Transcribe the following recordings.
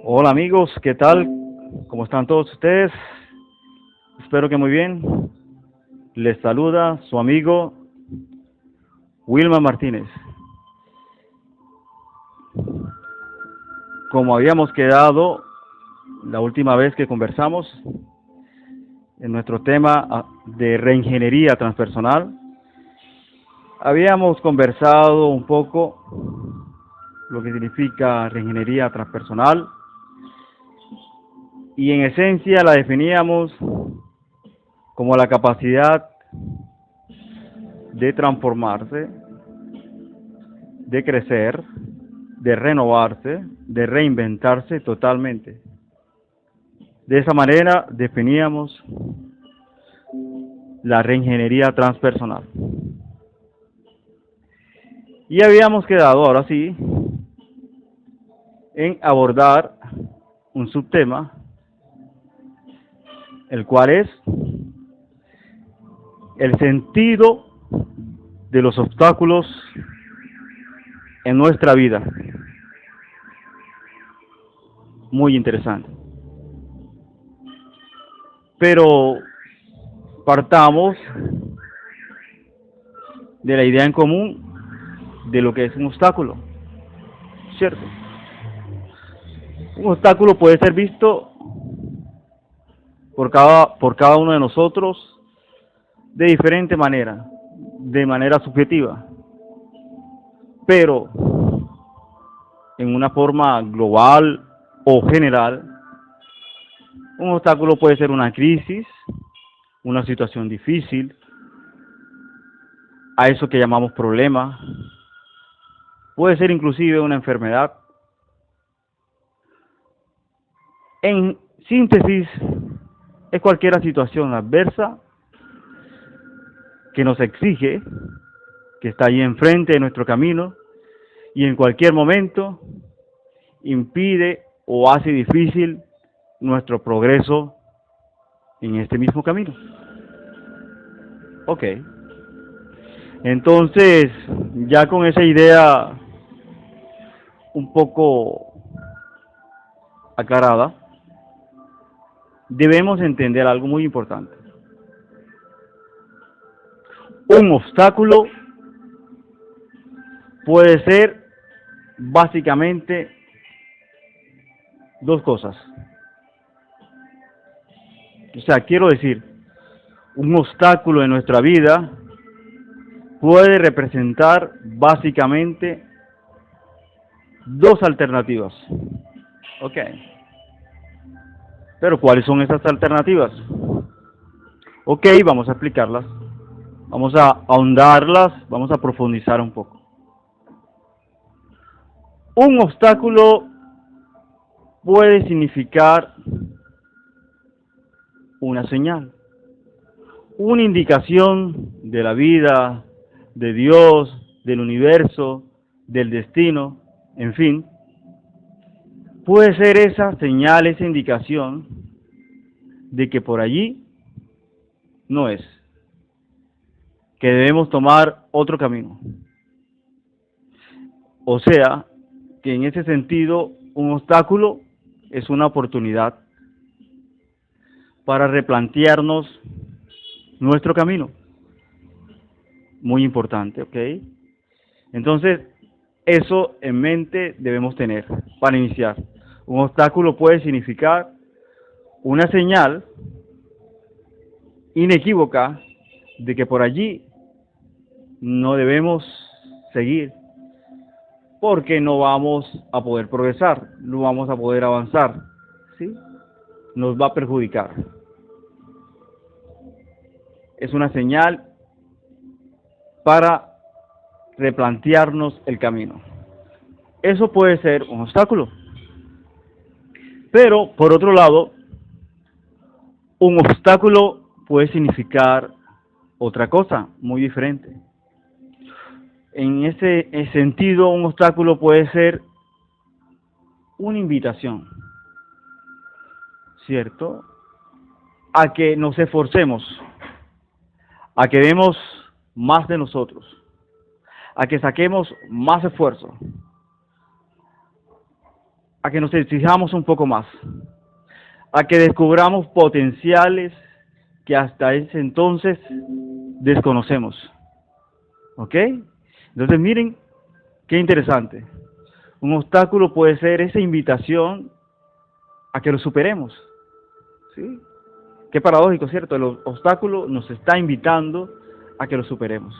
Hola amigos, ¿qué tal? ¿Cómo están todos ustedes? Espero que muy bien. Les saluda su amigo Wilma Martínez. Como habíamos quedado la última vez que conversamos en nuestro tema de reingeniería transpersonal, habíamos conversado un poco lo que significa reingeniería transpersonal y en esencia la definíamos como la capacidad de transformarse, de crecer, de renovarse, de reinventarse totalmente. De esa manera definíamos la reingeniería transpersonal. Y habíamos quedado, ahora sí, en abordar un subtema, el cual es el sentido de los obstáculos en nuestra vida. Muy interesante. Pero partamos de la idea en común de lo que es un obstáculo, ¿cierto? Un obstáculo puede ser visto por cada uno de nosotros de diferente manera, de manera subjetiva, pero en una forma global o general, un obstáculo puede ser una crisis, una situación difícil, a eso que llamamos problema, puede ser inclusive una enfermedad. En síntesis, es cualquier situación adversa que nos exige, que está ahí enfrente de nuestro camino y en cualquier momento impide o hace difícil nuestro progreso en este mismo camino. Ok. Entonces, ya con esa idea un poco aclarada, debemos entender algo muy importante. Un obstáculo puede ser básicamente dos cosas. O sea, quiero decir, un obstáculo en nuestra vida puede representar básicamente dos alternativas. Ok. Pero ¿cuáles son esas alternativas? Ok, vamos a explicarlas. Vamos a ahondarlas, vamos a profundizar un poco. Un obstáculo puede significar una señal, una indicación de la vida, de Dios, del universo, del destino, en fin. Puede ser esa señal, esa indicación de que por allí no es, que debemos tomar otro camino. O sea, que en ese sentido un obstáculo es una oportunidad para replantearnos nuestro camino. Muy importante, ¿ok? Entonces, eso en mente debemos tener para iniciar. Un obstáculo puede significar una señal inequívoca de que por allí no debemos seguir, porque no vamos a poder progresar, no vamos a poder avanzar, ¿sí? Nos va a perjudicar. Es una señal para replantearnos el camino. Eso puede ser un obstáculo. Pero, por otro lado, un obstáculo puede significar otra cosa muy diferente. En ese sentido, un obstáculo puede ser una invitación, ¿cierto? A que nos esforcemos, a que demos más de nosotros, a que saquemos más esfuerzo, a que nos exijamos un poco más, a que descubramos potenciales que hasta ese entonces desconocemos. ¿Ok? Entonces miren, qué interesante. Un obstáculo puede ser esa invitación a que lo superemos. ¿Sí? Qué paradójico, ¿cierto? El obstáculo nos está invitando a que lo superemos,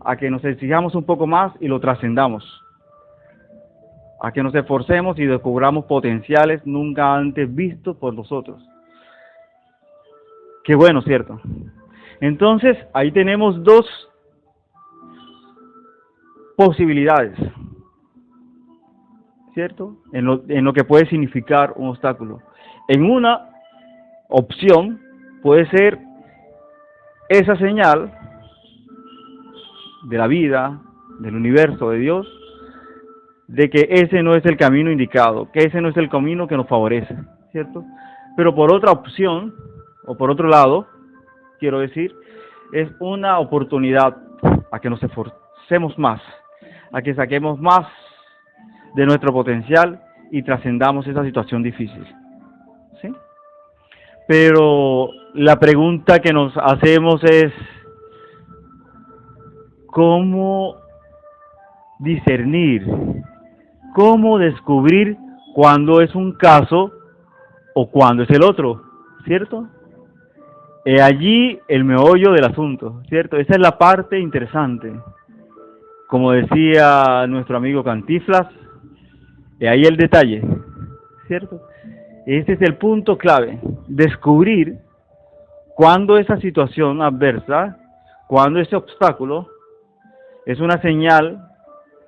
a que nos exijamos un poco más y lo trascendamos, a que nos esforcemos y descubramos potenciales nunca antes vistos por nosotros. Qué bueno, ¿cierto? Entonces, ahí tenemos dos posibilidades, ¿cierto? En lo que puede significar un obstáculo. En una opción puede ser esa señal de la vida, del universo, de Dios, de que ese no es el camino indicado, que ese no es el camino que nos favorece, ¿cierto? Pero por otra opción, o por otro lado, quiero decir, es una oportunidad a que nos esforcemos más, a que saquemos más de nuestro potencial y trascendamos esa situación difícil, ¿sí? Pero la pregunta que nos hacemos es, ¿cómo discernir? ¿Cómo descubrir cuándo es un caso o cuándo es el otro? ¿Cierto? Allí el meollo del asunto, ¿cierto? Esa es la parte interesante. Como decía nuestro amigo Cantinflas, ahí el detalle, ¿cierto? Ese es el punto clave, descubrir cuándo esa situación adversa, cuándo ese obstáculo es una señal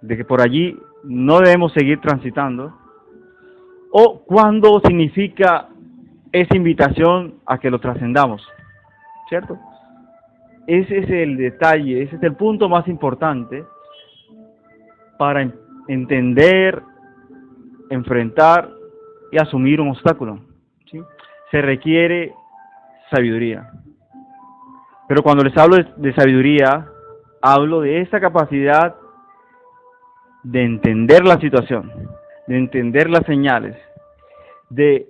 de que por allí no debemos seguir transitando, o cuándo significa esa invitación a que lo trascendamos, ¿cierto? Ese es el detalle, ese es el punto más importante para entender, enfrentar y asumir un obstáculo, ¿sí? Se requiere sabiduría. Pero cuando les hablo de sabiduría, hablo de esa capacidad de entender la situación, de entender las señales, de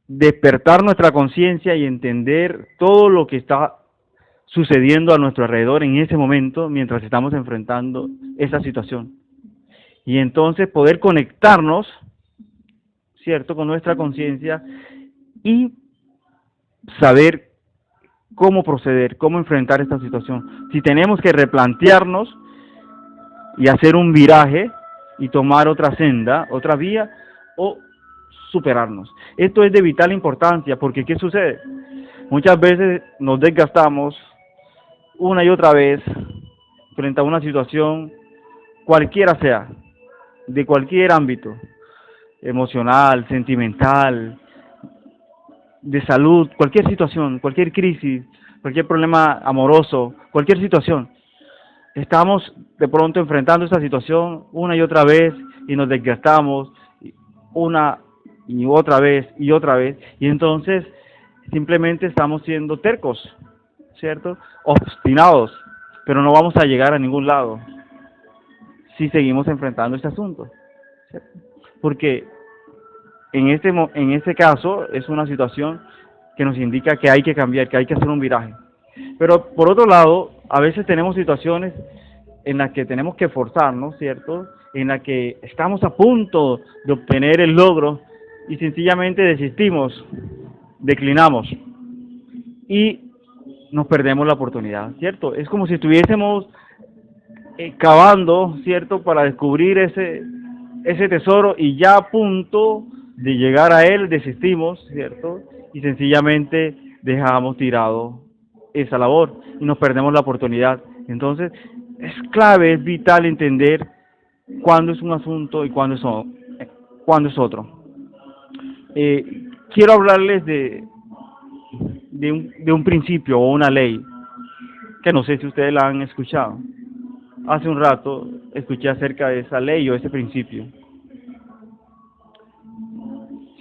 despertar nuestra conciencia y entender todo lo que está sucediendo a nuestro alrededor en ese momento mientras estamos enfrentando esa situación. Y entonces poder conectarnos, ¿cierto?, con nuestra conciencia y saber cómo proceder, cómo enfrentar esta situación. Si tenemos que replantearnos y hacer un viraje y tomar otra senda, otra vía, o superarnos. Esto es de vital importancia porque ¿qué sucede? Muchas veces nos desgastamos una y otra vez frente a una situación, cualquiera sea, de cualquier ámbito, emocional, sentimental, de salud, cualquier situación, cualquier crisis, cualquier problema amoroso, cualquier situación. Estamos de pronto enfrentando esta situación una y otra vez y nos desgastamos una y otra vez, y entonces simplemente estamos siendo tercos, ¿cierto? Obstinados, pero no vamos a llegar a ningún lado si seguimos enfrentando este asunto, ¿cierto? Porque en este caso es una situación que nos indica que hay que cambiar, que hay que hacer un viraje. Pero por otro lado, a veces tenemos situaciones en las que tenemos que esforzarnos, ¿cierto? En las que estamos a punto de obtener el logro y sencillamente desistimos, declinamos y nos perdemos la oportunidad, ¿cierto? Es como si estuviésemos cavando, ¿cierto?, para descubrir ese tesoro y ya a punto de llegar a él desistimos, ¿cierto? Y sencillamente dejamos tirado esa labor y nos perdemos la oportunidad. Entonces, es clave, es vital entender cuándo es un asunto y cuándo es otro. Quiero hablarles de un principio o una ley que no sé si ustedes la han escuchado. Hace un rato escuché acerca de esa ley o ese principio.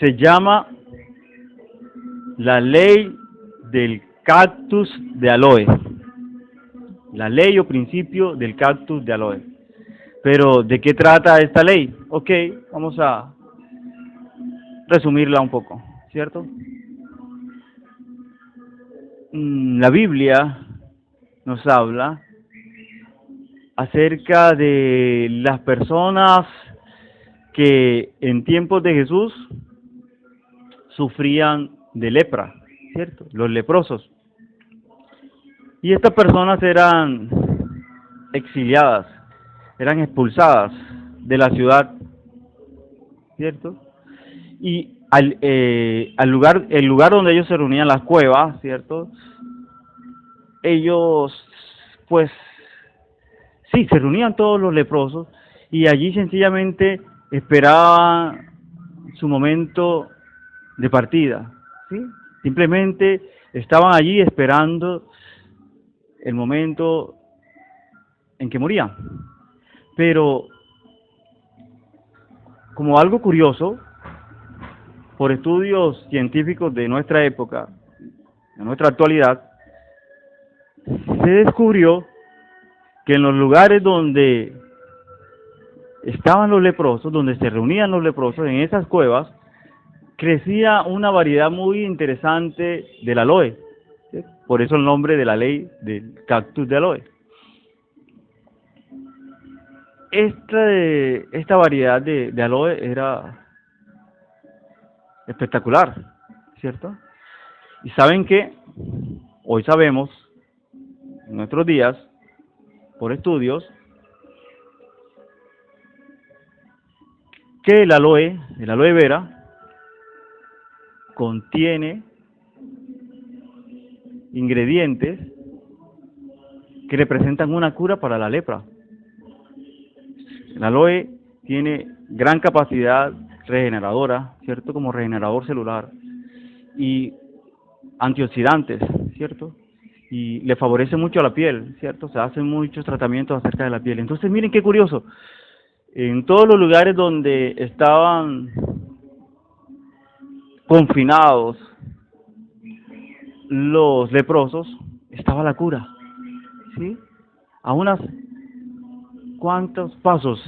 Se llama la ley del cactus de aloe. La ley o principio del cactus de aloe. Pero, ¿de qué trata esta ley? Ok, vamos a resumirla un poco, ¿cierto? La Biblia nos habla acerca de las personas que en tiempos de Jesús sufrían de lepra, ¿cierto? Los leprosos. Y estas personas eran exiliadas, eran expulsadas de la ciudad, ¿cierto? Y el lugar donde ellos se reunían, las cuevas, ¿cierto? Ellos, pues, sí, se reunían todos los leprosos y allí sencillamente esperaban su momento de partida, ¿sí? Simplemente estaban allí esperando el momento en que morían. Pero, como algo curioso, por estudios científicos de nuestra época, de nuestra actualidad, se descubrió que en los lugares donde estaban los leprosos, donde se reunían los leprosos, en esas cuevas, crecía una variedad muy interesante del aloe, ¿sí? Por eso el nombre de la ley del cactus de aloe. Esta variedad de aloe era espectacular, ¿cierto? Y saben que hoy sabemos, en nuestros días, por estudios, que el aloe vera, contiene ingredientes que representan una cura para la lepra. El aloe tiene gran capacidad regeneradora, ¿cierto? Como regenerador celular y antioxidantes, ¿cierto? Y le favorece mucho a la piel, ¿cierto? Se hacen muchos tratamientos acerca de la piel. Entonces, miren qué curioso. En todos los lugares donde estaban confinados los leprosos, estaba la cura, ¿sí? A unas cuantos pasos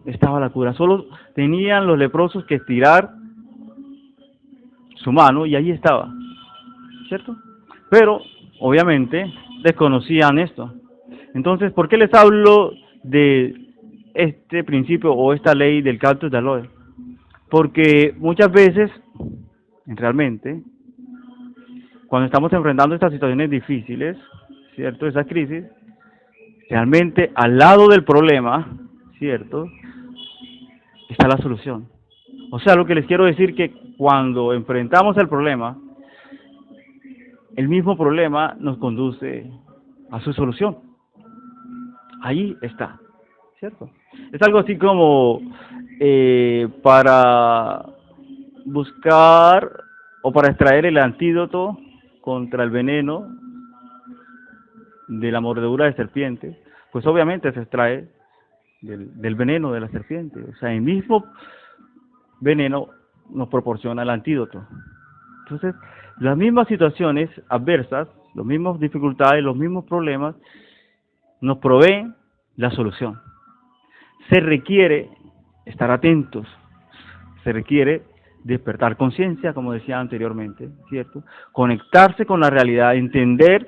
estaba la cura. Solo tenían los leprosos que estirar su mano y ahí estaba, ¿cierto? Pero, obviamente, desconocían esto. Entonces, ¿por qué les hablo de este principio o esta ley del cactus de aloe? Porque muchas veces, realmente, cuando estamos enfrentando estas situaciones difíciles, ¿cierto? Esas crisis, realmente al lado del problema, ¿cierto?, está la solución. O sea, lo que les quiero decir que cuando enfrentamos el problema, el mismo problema nos conduce a su solución. Ahí está, ¿cierto? Es algo así como para buscar o para extraer el antídoto contra el veneno de la mordedura de serpiente, pues obviamente se extrae del veneno de la serpiente. O sea, el mismo veneno nos proporciona el antídoto. Entonces, las mismas situaciones adversas, las mismas dificultades, los mismos problemas, nos proveen la solución. Se requiere estar atentos, se requiere despertar conciencia, como decía anteriormente, ¿cierto? Conectarse con la realidad, entender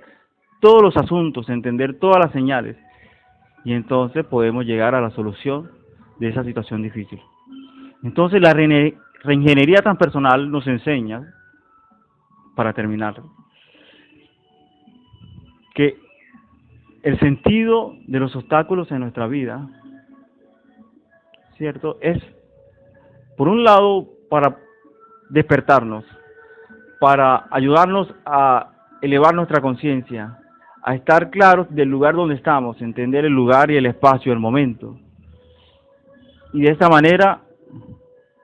todos los asuntos, entender todas las señales, y entonces podemos llegar a la solución de esa situación difícil. Entonces la reingeniería transpersonal nos enseña, para terminar, que el sentido de los obstáculos en nuestra vida, ¿cierto?, es, por un lado, para despertarnos, para ayudarnos a elevar nuestra conciencia, a estar claros del lugar donde estamos, entender el lugar y el espacio, el momento. Y de esta manera,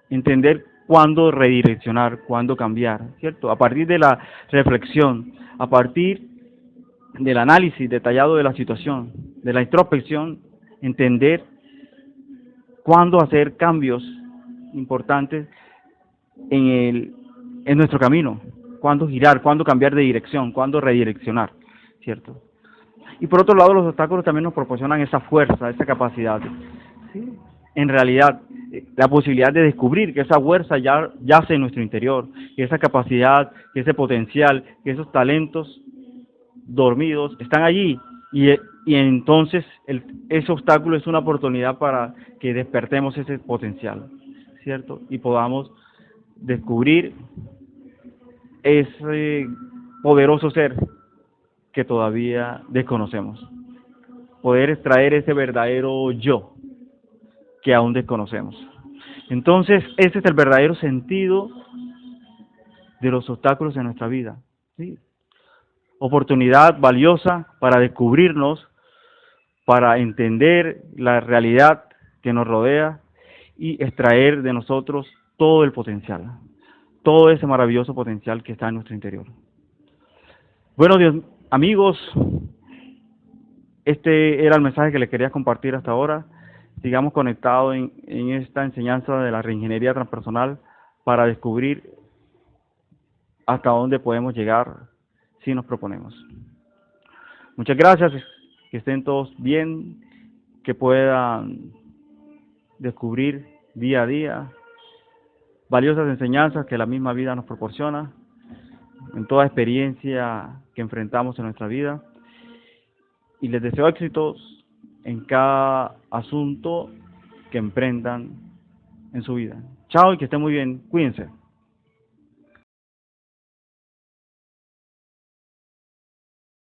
entender cuándo redireccionar, cuándo cambiar, ¿cierto? A partir de la reflexión, a partir del análisis detallado de la situación, de la introspección, entender cuándo hacer cambios importantes en nuestro camino, cuándo girar, cuándo cambiar de dirección, cuándo redireccionar, ¿cierto? Y por otro lado, los obstáculos también nos proporcionan esa fuerza, esa capacidad, ¿sí? En realidad, la posibilidad de descubrir que esa fuerza ya yace en nuestro interior, que esa capacidad, que ese potencial, que esos talentos dormidos están allí y entonces ese obstáculo es una oportunidad para que despertemos ese potencial, ¿cierto? Y podamos descubrir ese poderoso ser que todavía desconocemos, poder extraer ese verdadero yo que aún desconocemos. Entonces, ese es el verdadero sentido de los obstáculos en nuestra vida, ¿sí? Oportunidad valiosa para descubrirnos, para entender la realidad que nos rodea y extraer de nosotros todo el potencial, todo ese maravilloso potencial que está en nuestro interior. Bueno, Dios, amigos, este era el mensaje que les quería compartir hasta ahora. Sigamos conectados en esta enseñanza de la reingeniería transpersonal para descubrir hasta dónde podemos llegar si nos proponemos. Muchas gracias, que estén todos bien, que puedan descubrir día a día valiosas enseñanzas que la misma vida nos proporciona en toda experiencia que enfrentamos en nuestra vida. Y les deseo éxitos en cada asunto que emprendan en su vida. Chao y que estén muy bien. Cuídense.